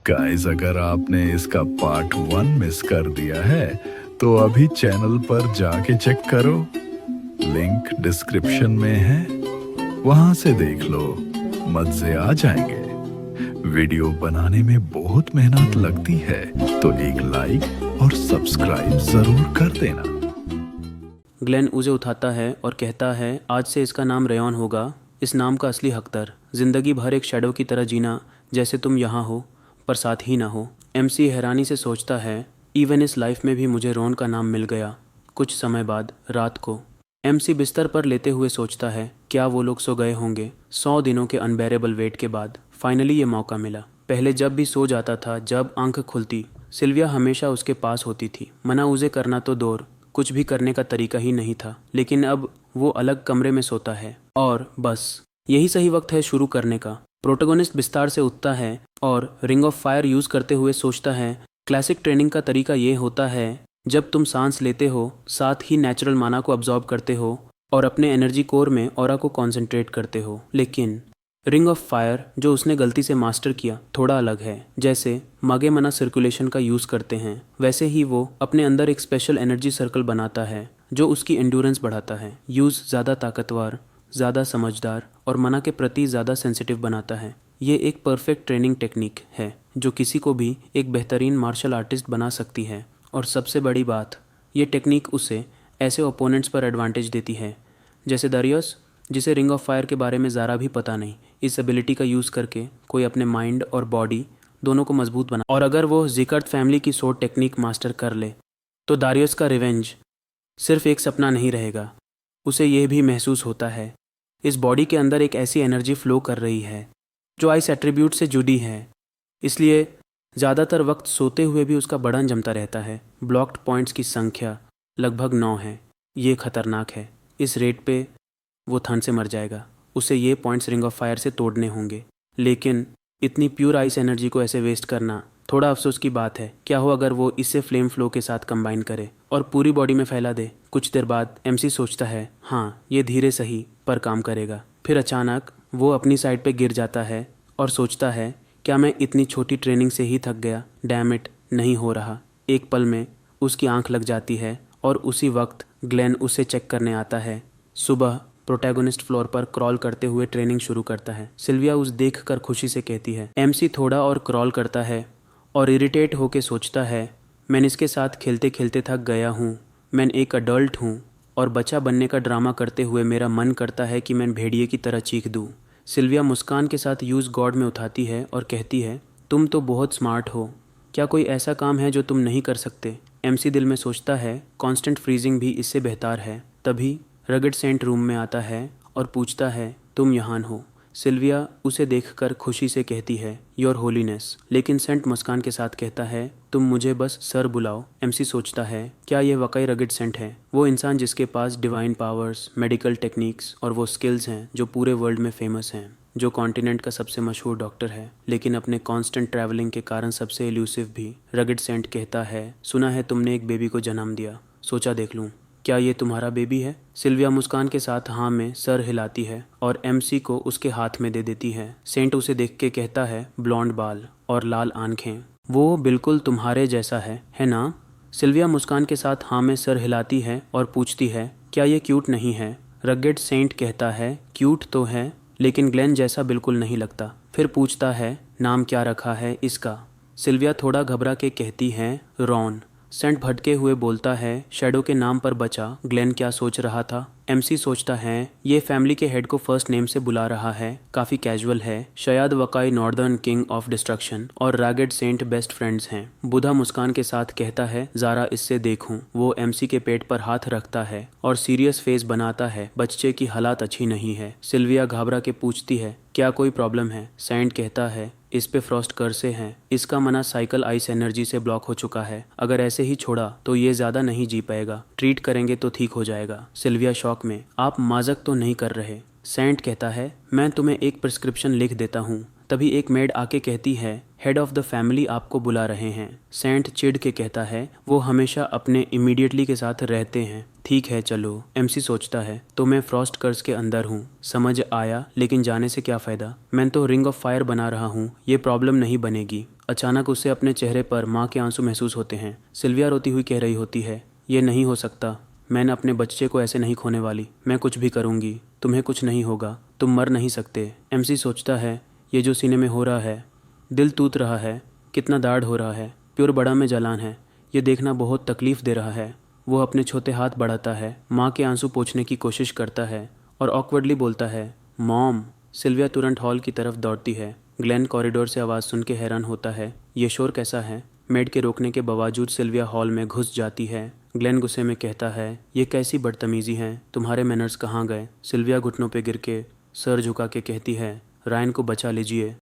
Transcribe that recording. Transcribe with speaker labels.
Speaker 1: Guys, अगर आपने इसका पार्ट 1 मिस कर दिया है तो अभी चैनल पर जाके चेक करो। लिंक डिस्क्रिप्शन में है, वहां से देख लो, मजे आ जाएंगे। वीडियो बनाने में बहुत मेहनत लगती है, तो एक लाइक और सब्सक्राइब जरूर कर देना।
Speaker 2: ग्लेन उसे उठाता है और कहता है, आज से इसका नाम रेयॉन होगा, इस नाम का असली हकदार। जिंदगी भर एक शैडो की तरह जीना, जैसे तुम यहाँ हो पर साथ ही ना हो। एमसी हैरानी से सोचता है, इवन इस लाइफ में भी मुझे रॉन का नाम मिल गया। कुछ समय बाद रात को एमसी बिस्तर पर लेते हुए सोचता है, क्या वो लोग सो गए होंगे। 100 दिनों के अनबेरेबल वेट के बाद फाइनली ये मौका मिला। पहले जब भी सो जाता था, जब आंख खुलती, सिल्विया हमेशा उसके पास होती थी। मना उसे करना तो दूर, कुछ भी करने का तरीका ही नहीं था। लेकिन अब वो अलग कमरे में सोता है और बस यही सही वक्त है शुरू करने का। प्रोटोगोनिस्ट बिस्तार से उठता है और रिंग ऑफ फायर यूज़ करते हुए सोचता है, क्लासिक ट्रेनिंग का तरीका ये होता है जब तुम सांस लेते हो, साथ ही नेचुरल माना को अब्जॉर्ब करते हो और अपने एनर्जी कोर में ऑरा को कॉन्सेंट्रेट करते हो। लेकिन रिंग ऑफ फायर जो उसने गलती से मास्टर किया थोड़ा अलग है। जैसे मागे मना सर्कुलेशन का यूज़ करते हैं, वैसे ही वो अपने अंदर एक स्पेशल एनर्जी सर्कल बनाता है जो उसकी एंड्योरेंस बढ़ाता है। यूज़ ज़्यादा ताकतवर, ज़्यादा समझदार और मना के प्रति ज़्यादा सेंसिटिव बनाता है। ये एक परफेक्ट ट्रेनिंग टेक्निक है जो किसी को भी एक बेहतरीन मार्शल आर्टिस्ट बना सकती है। और सबसे बड़ी बात, ये टेक्निक उसे ऐसे ओपोनेंट्स पर एडवांटेज देती है जैसे दारियस, जिसे रिंग ऑफ फायर के बारे में ज़रा भी पता नहीं। इस एबिलिटी का यूज़ करके कोई अपने माइंड और बॉडी दोनों को मजबूत बना, और अगर वो जिकर्ट फैमिली की सोर्ड टेक्निक मास्टर कर ले तो दारियस का रिवेंज सिर्फ एक सपना नहीं रहेगा। उसे यह भी महसूस होता है इस बॉडी के अंदर एक ऐसी एनर्जी फ्लो कर रही है जो आइस एट्रीब्यूट से जुड़ी है। इसलिए ज़्यादातर वक्त सोते हुए भी उसका बढ़न जमता रहता है। ब्लॉक्ड पॉइंट्स की संख्या लगभग 9 है। ये खतरनाक है। इस रेट पे वो ठंड से मर जाएगा। उसे ये पॉइंट्स रिंग ऑफ फायर से तोड़ने होंगे। लेकिन इतनी प्योर आइस एनर्जी को ऐसे वेस्ट करना थोड़ा अफसोस की बात है। क्या हो अगर वो इसे फ्लेम फ्लो के साथ कंबाइन करे और पूरी बॉडी में फैला दे। कुछ देर बाद एमसी सोचता है, हाँ ये धीरे सही पर काम करेगा। फिर अचानक वो अपनी साइड पे गिर जाता है और सोचता है, क्या मैं इतनी छोटी ट्रेनिंग से ही थक गया। डैम इट, नहीं हो रहा। एक पल में उसकी आंख लग जाती है और उसी वक्त ग्लेन उसे चेक करने आता है। सुबह प्रोटैगोनिस्ट फ्लोर पर क्रॉल करते हुए ट्रेनिंग शुरू करता है। सिल्विया उस देख कर खुशी से कहती है। एमसी थोड़ा और क्रॉल करता है और इरिटेट होकर सोचता है, मैं इसके साथ खेलते खेलते थक गया हूँ। मैं एक अडल्ट हूँ और बच्चा बनने का ड्रामा करते हुए मेरा मन करता है कि मैं भेड़िए की तरह चीख दूँ। सिल्विया मुस्कान के साथ यूज़ गॉड में उठाती है और कहती है, तुम तो बहुत स्मार्ट हो, क्या कोई ऐसा काम है जो तुम नहीं कर सकते। एमसी दिल में सोचता है, कांस्टेंट फ्रीजिंग भी इससे बेहतर है। तभी रगड़ सेंट रूम में आता है और पूछता है, तुम यहाँ हो। सिल्विया उसे देखकर खुशी से कहती है, योर होलीनेस। लेकिन सेंट मुस्कान के साथ कहता है, तुम मुझे बस सर बुलाओ। एमसी सोचता है, क्या ये वाकई रगड़ सेंट है, वो इंसान जिसके पास डिवाइन पावर्स, मेडिकल टेक्निक्स और वो स्किल्स हैं जो पूरे वर्ल्ड में फेमस हैं, जो कॉन्टिनेंट का सबसे मशहूर डॉक्टर है, लेकिन अपने कांस्टेंट ट्रैवलिंग के कारण सबसे एल्यूसिव भी। रगड़ सेंट कहता है, सुना है तुमने एक बेबी को जन्म दिया, सोचा देख लूँ, क्या ये तुम्हारा बेबी है। सिल्विया मुस्कान के साथ हाँ में सर हिलाती है और एमसी को उसके हाथ में दे देती है। सेंट उसे देख के कहता है, ब्लॉन्ड बाल और लाल आंखें, वो बिल्कुल तुम्हारे जैसा है ना। सिल्विया मुस्कान के साथ हाँ में सर हिलाती है और पूछती है, क्या ये क्यूट नहीं है। रगेड सेंट कहता है, क्यूट तो है लेकिन ग्लेन जैसा बिल्कुल नहीं लगता। फिर पूछता है, नाम क्या रखा है इसका। सिल्विया थोड़ा घबरा के कहती है, रॉन। सेंट भटके हुए बोलता है, शैडो के नाम पर बचा। ग्लेन क्या सोच रहा था। एमसी सोचता है, ये फैमिली के हेड को फर्स्ट नेम से बुला रहा है, काफ़ी कैजुअल है। शायद Waqai northern king of destruction और रैगेड सेंट बेस्ट फ्रेंड्स हैं। बुधा मुस्कान के साथ कहता है, ज़रा इससे देखूं। वो एमसी के पेट पर हाथ रखता है और सीरियस फेस बनाता है, बच्चे की हालात अच्छी नहीं है। सिल्विया घबरा के पूछती है, क्या कोई प्रॉब्लम है। सेंट कहता है, इस पे फ्रॉस्ट कर्से हैं, इसका मना साइकिल आइस एनर्जी से ब्लॉक हो चुका है। अगर ऐसे ही छोड़ा तो ये ज़्यादा नहीं जी पाएगा, ट्रीट करेंगे तो ठीक हो जाएगा। सिल्विया शॉक में, आप मजाक तो नहीं कर रहे। सेंट कहता है, मैं तुम्हें एक प्रिस्क्रिप्शन लिख देता हूँ। तभी एक मेड आके कहती है, हेड ऑफ द फैमिली आपको बुला रहे हैं। सेंट चिढ़ के कहता है, वो हमेशा अपने इमीडिएटली के साथ रहते हैं। ठीक है चलो। एमसी सोचता है, तो मैं फ्रॉस्ट कर्स के अंदर हूँ, समझ आया, लेकिन जाने से क्या फ़ायदा। मैं तो रिंग ऑफ फायर बना रहा हूँ, ये प्रॉब्लम नहीं बनेगी। अचानक उसे अपने चेहरे पर माँ के आंसू महसूस होते हैं। सिल्विया रोती हुई कह रही होती है, ये नहीं हो सकता, मैं अपने बच्चे को ऐसे नहीं खोने वाली, मैं कुछ भी करूँगी, तुम्हें कुछ नहीं होगा, तुम मर नहीं सकते। एमसी सोचता है, ये जो सीने में हो रहा है, दिल टूट रहा है, कितना दाढ़ हो रहा है, प्योर बड़ा में जलान है, ये देखना बहुत तकलीफ दे रहा है। वो अपने छोटे हाथ बढ़ाता है, माँ के आंसू पोंछने की कोशिश करता है और ऑकवर्डली बोलता है, मॉम। सिल्विया तुरंत हॉल की तरफ दौड़ती है। ग्लेन कॉरिडोर से आवाज़ सुन के हैरान होता है, ये शोर कैसा है? मेड के रोकने के बावजूद सिल्विया हॉल में घुस जाती है। ग्लेन गुस्से में कहता है, ये कैसी बदतमीज़ी है, तुम्हारे मैनर्स कहाँ गए? सिल्विया घुटनों पे गिर के सर झुका के कहती है, रायन को बचा लीजिए,